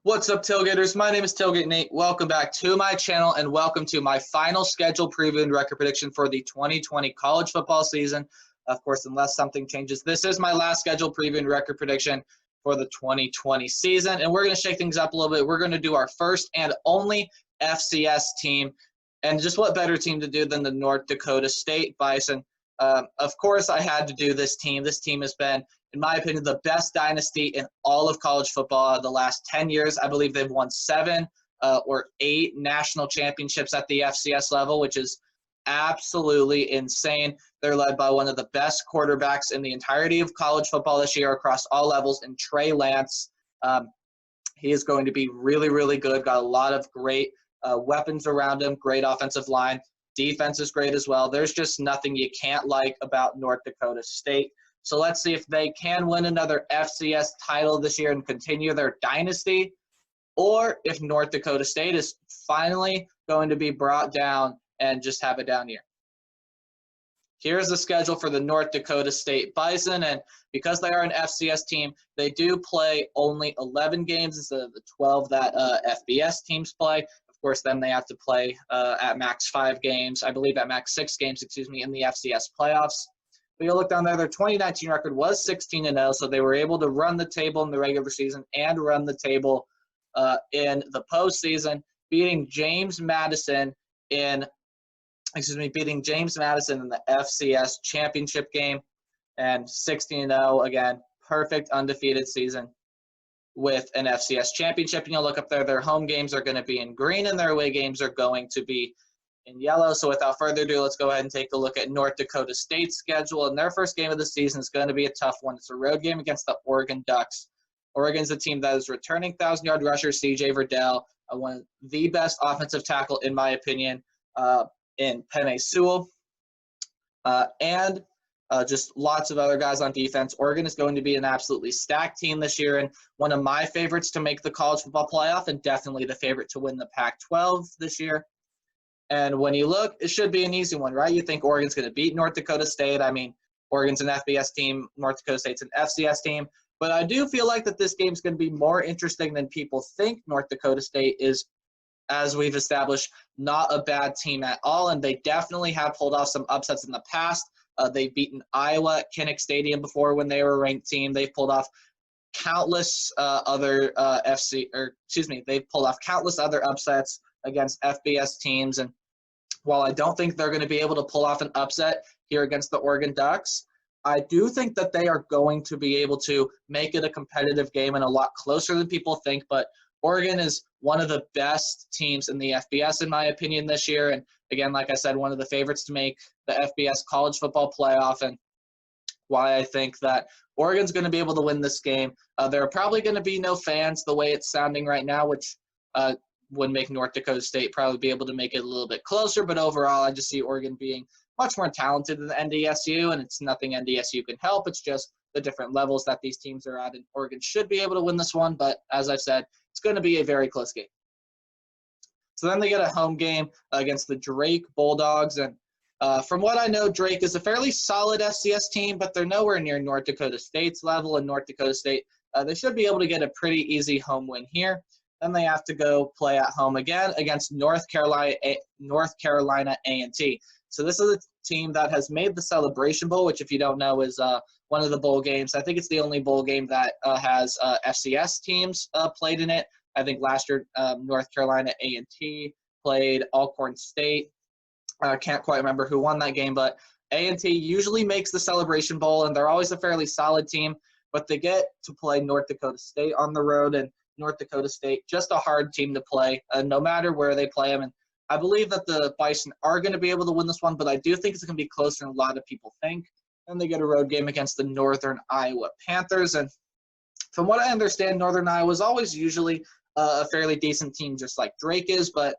What's up, Tailgaters? My name is Tailgate Nate. Welcome back to my channel and welcome to my final schedule preview and record prediction for the 2020 college football season. Of course, unless something changes, this is my last schedule preview and record prediction for the 2020 season. And we're going to shake things up a little bit. We're going to do our first and only FCS team. And just what better team to do than the North Dakota State Bison? Of course, I had to do this team. This team has been, in my opinion, the best dynasty in all of college football the last 10 years. I believe they've won 7 or 8 national championships at the FCS level, which is absolutely insane. They're led by one of the best quarterbacks in the entirety of college football this year across all levels, in Trey Lance. He is going to be really, really good. Got a lot of great weapons around him, great offensive line. Defense is great as well. There's just nothing you can't like about North Dakota State. So let's see if they can win another FCS title this year and continue their dynasty, or if North Dakota State is finally going to be brought down and just have a down year. Here's the schedule for the North Dakota State Bison, and because they are an FCS team, they do play only 11 games instead of the 12 that FBS teams play. Of course, then they have to play at max 5 games, I believe at max 6 games, in the FCS playoffs. But you'll look down there, their 2019 record was 16-0, so they were able to run the table in the regular season and run the table in the postseason, beating James Madison in the FCS Championship game, and 16-0, again, perfect undefeated season with an FCS Championship. And you'll look up there, their home games are going to be in green and their away games are going to be in yellow. So without further ado, let's go ahead and take a look at North Dakota State's schedule. And their first game of the season is going to be a tough one. It's a road game against the Oregon Ducks. Oregon's a team that is returning 1,000-yard rusher C.J. Verdell, one of the best offensive tackle, in my opinion, in Penei Sewell, and just lots of other guys on defense. Oregon is going to be an absolutely stacked team this year, and one of my favorites to make the college football playoff, and definitely the favorite to win the Pac-12 this year. And when you look, it should be an easy one, right? You think Oregon's going to beat North Dakota State. I mean, Oregon's an FBS team, North Dakota State's an FCS team. But I do feel like that this game's going to be more interesting than people think. North Dakota State is, as we've established, not a bad team at all, and they definitely have pulled off some upsets in the past. They've beaten Iowa at Kinnick Stadium before when they were a ranked team. They've pulled off countless other upsets against FBS teams. And while I don't think they're going to be able to pull off an upset here against the Oregon Ducks, I do think that they are going to be able to make it a competitive game and a lot closer than people think. But Oregon is one of the best teams in the FBS, in my opinion, this year. And again, like I said, one of the favorites to make the FBS college football playoff, and why I think that Oregon's going to be able to win this game. There are probably going to be no fans the way it's sounding right now, which would make North Dakota State probably be able to make it a little bit closer. But overall, I just see Oregon being much more talented than NDSU, and it's nothing NDSU can help. It's just the different levels that these teams are at, and Oregon should be able to win this one. But as I've said, it's going to be a very close game. So then they get a home game against the Drake Bulldogs. And from what I know, Drake is a fairly solid FCS team, but they're nowhere near North Dakota State's level. And North Dakota State, they should be able to get a pretty easy home win here. Then they have to go play at home again against North Carolina A&T. So this is a team that has made the Celebration Bowl, which, if you don't know, is one of the bowl games. I think it's the only bowl game that has FCS teams played in it. I think last year North Carolina A&T played Alcorn State. I can't quite remember who won that game, but A&T usually makes the Celebration Bowl, and they're always a fairly solid team. But they get to play North Dakota State on the road, and North Dakota State, just a hard team to play, no matter where they play them. And I believe that the Bison are going to be able to win this one, but I do think it's going to be closer than a lot of people think. Then they get a road game against the Northern Iowa Panthers. And from what I understand, Northern Iowa is always usually a fairly decent team, just like Drake is. But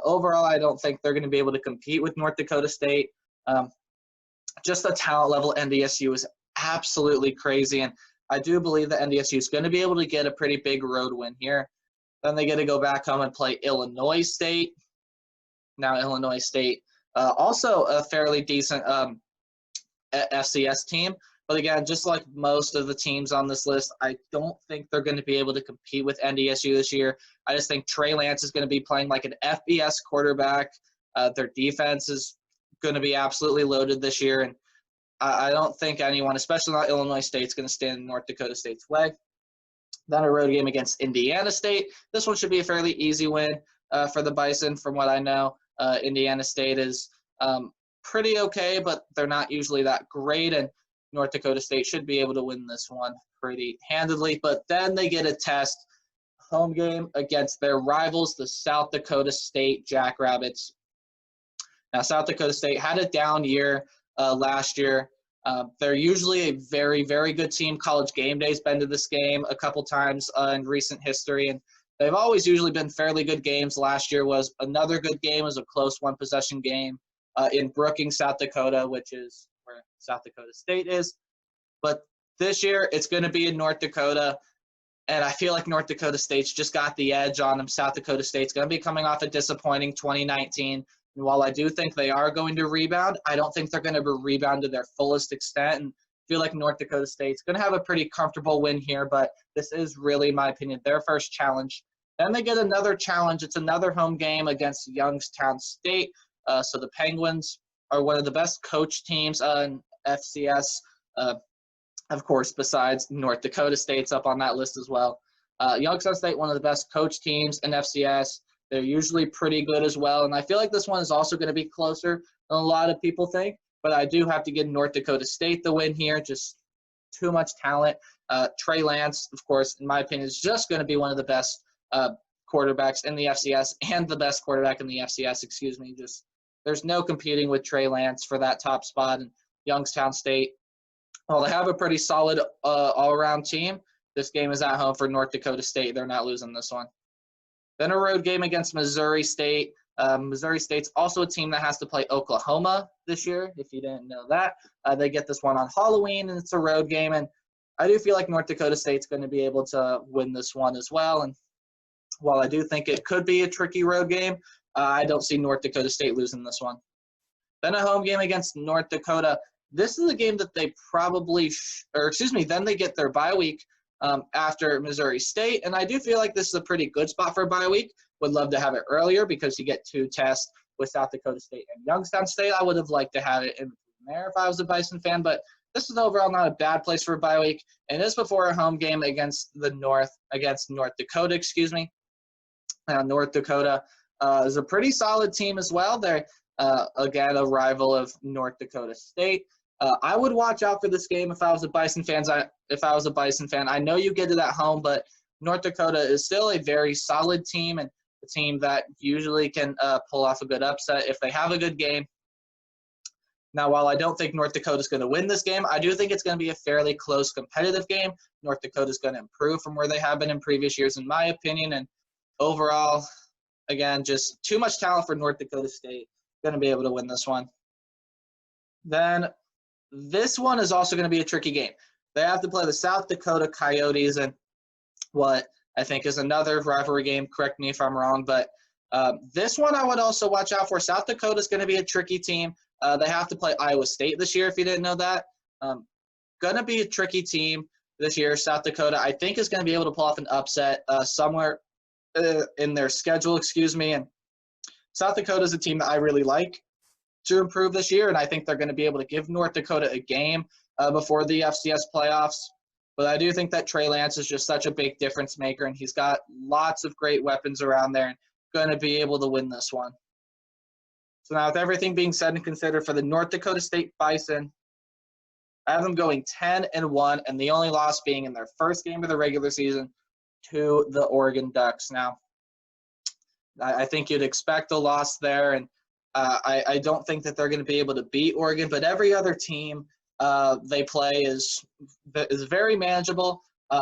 overall, I don't think they're going to be able to compete with North Dakota State. Just the talent level NDSU is absolutely crazy. And I do believe that NDSU is going to be able to get a pretty big road win here. Then they get to go back home and play Illinois State. Now Illinois State, also a fairly decent FCS team, But again, just like most of the teams on this list, I don't think they're going to be able to compete with NDSU this year. I just think Trey Lance is going to be playing like an FBS quarterback. Their defense is going to be absolutely loaded this year, and I don't think anyone, especially not Illinois State, is going to stand in North Dakota State's way. Then a road game against Indiana State. This one should be a fairly easy win for the Bison, from what I know. Indiana State is pretty okay, but they're not usually that great, and North Dakota State should be able to win this one pretty handedly. But then they get a test home game against their rivals, the South Dakota State Jackrabbits. Now, South Dakota State had a down year last year. They're usually a very, very good team. College Game Day's been to this game a couple times in recent history, and they've always usually been fairly good games. Last year was another good game. It was a close one-possession game in Brookings, South Dakota, which is where South Dakota State is. But this year, it's going to be in North Dakota, and I feel like North Dakota State's just got the edge on them. South Dakota State's going to be coming off a disappointing 2019. And while I do think they are going to rebound, I don't think they're going to rebound to their fullest extent. And I feel like North Dakota State's going to have a pretty comfortable win here, but this is really, in my opinion, their first challenge. Then they get another challenge. It's another home game against Youngstown State. So the Penguins are one of the best coach teams in FCS, of course, besides North Dakota State's up on that list as well. Youngstown State, one of the best coach teams in FCS. They're usually pretty good as well, and I feel like this one is also going to be closer than a lot of people think, but I do have to give North Dakota State the win here. Just too much talent. Trey Lance, of course, in my opinion, is just going to be one of the best quarterbacks in the FCS and the best quarterback in the FCS, excuse me. Just there's no competing with Trey Lance for that top spot. And Youngstown State, well, they have a pretty solid all-around team. This game is at home for North Dakota State. They're not losing this one. Then a road game against Missouri State. Missouri State's also a team that has to play Oklahoma this year, if you didn't know that. They get this one on Halloween, and it's a road game. And I do feel like North Dakota State's going to be able to win this one as well. And while I do think it could be a tricky road game, I don't see North Dakota State losing this one. Then a home game against North Dakota. This is a game that they probably then they get their bye week after Missouri State, and I do feel like this is a pretty good spot for a bye week. Would love to have it earlier because you get two tests with South Dakota State and Youngstown State. I would have liked to have it in there if I was a Bison fan, but this is overall not a bad place for a bye week, and this before a home game against North Dakota, North Dakota is a pretty solid team as well. They're, again, a rival of North Dakota State. I would watch out for this game if I was a Bison fan. I know you get it at home, but North Dakota is still a very solid team and a team that usually can pull off a good upset if they have a good game. Now, while I don't think North Dakota is going to win this game, I do think it's going to be a fairly close, competitive game. North Dakota is going to improve from where they have been in previous years, in my opinion. And overall, again, just too much talent for North Dakota State. Going to be able to win this one. Then this one is also going to be a tricky game. They have to play the South Dakota Coyotes and what I think is another rivalry game. Correct me if I'm wrong, but this one I would also watch out for. South Dakota is going to be a tricky team. They have to play Iowa State this year, if you didn't know that. Going to be a tricky team this year. South Dakota, I think, is going to be able to pull off an upset somewhere in their schedule, And South Dakota is a team that I really like to improve this year, and I think they're going to be able to give North Dakota a game before the FCS playoffs. But I do think that Trey Lance is just such a big difference maker, and he's got lots of great weapons around there and going to be able to win this one. So now with everything being said and considered for the North Dakota State Bison, I have them going 10-1, and the only loss being in their first game of the regular season to the Oregon Ducks. Now, I think you'd expect a loss there, and I don't think that they're going to be able to beat Oregon, but every other team they play is very manageable.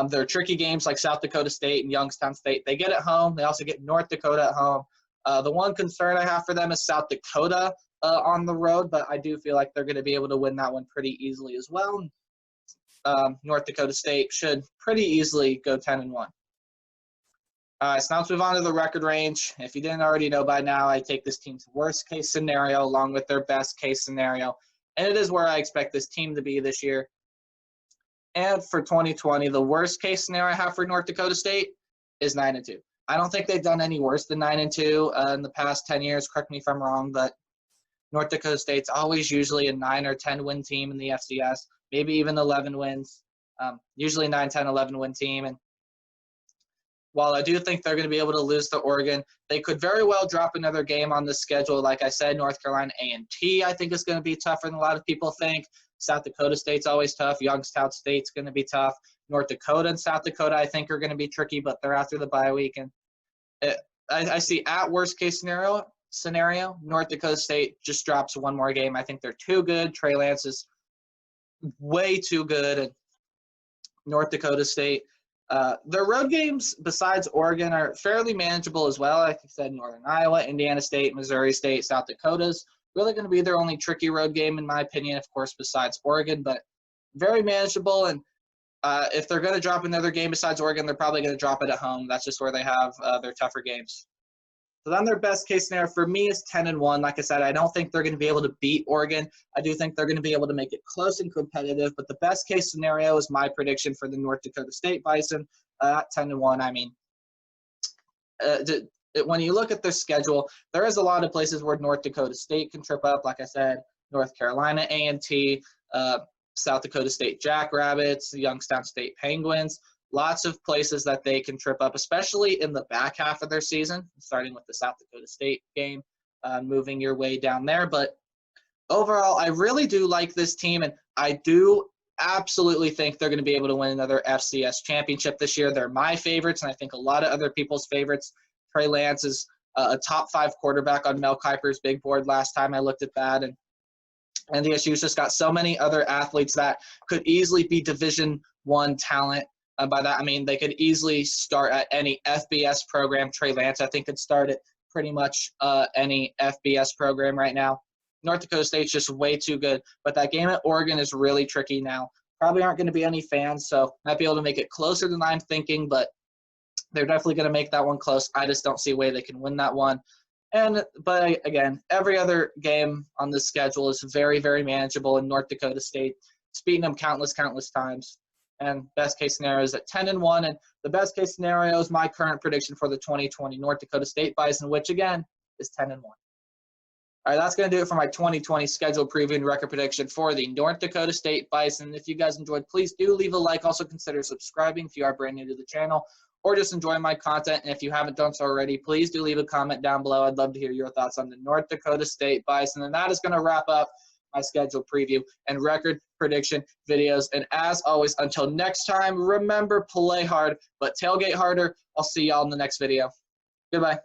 There are tricky games like South Dakota State and Youngstown State. They get at home. They also get North Dakota at home. The one concern I have for them is South Dakota on the road, but I do feel like they're going to be able to win that one pretty easily as well. North Dakota State should pretty easily go 10-1. So now let's move on to the record range. If you didn't already know by now, I take this team's worst-case scenario along with their best-case scenario, and it is where I expect this team to be this year. And for 2020, the worst case scenario I have for North Dakota State is 9-2. I don't think they've done any worse than 9-2 in the past 10 years. Correct me if I'm wrong, but North Dakota State's always usually a 9 or 10 win team in the FCS, maybe even 11 wins. Usually 9, 10, 11 win team. And while I do think they're going to be able to lose to Oregon, they could very well drop another game on the schedule. Like I said, North Carolina A&T I think is going to be tougher than a lot of people think. South Dakota State's always tough. Youngstown State's going to be tough. North Dakota and South Dakota I think are going to be tricky, but they're after the bye week. And I see at worst case scenario, North Dakota State just drops one more game. I think they're too good. Trey Lance is way too good. And North Dakota State, their road games besides Oregon are fairly manageable as well. Like I said, Northern Iowa, Indiana State, Missouri State, South Dakota's really going to be their only tricky road game, in my opinion, of course, besides Oregon, but very manageable. And if they're going to drop another game besides Oregon, they're probably going to drop it at home. That's just where they have their tougher games. So then their best case scenario for me is 10-1. Like I said, I don't think they're going to be able to beat Oregon. I do think they're going to be able to make it close and competitive, but the best case scenario is my prediction for the North Dakota State Bison at 10-1. I mean, when you look at their schedule, there is a lot of places where North Dakota State can trip up. Like I said, North Carolina A&T, South Dakota State Jackrabbits, Youngstown State Penguins. Lots of places that they can trip up, especially in the back half of their season, starting with the South Dakota State game, moving your way down there. But overall, I really do like this team, and I do absolutely think they're going to be able to win another FCS championship this year. They're my favorites, and I think a lot of other people's favorites. Trey Lance is a top 5 quarterback on Mel Kiper's big board last time I looked at that, and NDSU's just got so many other athletes that could easily be Division I talent. By that, I mean they could easily start at any FBS program. Trey Lance, I think, could start at pretty much any FBS program right now. North Dakota State's just way too good. But that game at Oregon is really tricky now. Probably aren't going to be any fans, so might be able to make it closer than I'm thinking, but they're definitely going to make that one close. I just don't see a way they can win that one. But again, every other game on this schedule is very, very manageable in North Dakota State. It's beaten them countless times. And best case scenario is at 10-1. And the best case scenario is my current prediction for the 2020 North Dakota State Bison, which again is 10-1. All right, that's going to do it for my 2020 schedule preview and record prediction for the North Dakota State Bison. If you guys enjoyed, please do leave a like. Also consider subscribing if you are brand new to the channel, or just enjoy my content. And if you haven't done so already, please do leave a comment down below. I'd love to hear your thoughts on the North Dakota State Bison. And that is going to wrap up my schedule preview and record prediction videos. And as always, until next time, remember, play hard, but tailgate harder. I'll see y'all in the next video. Goodbye.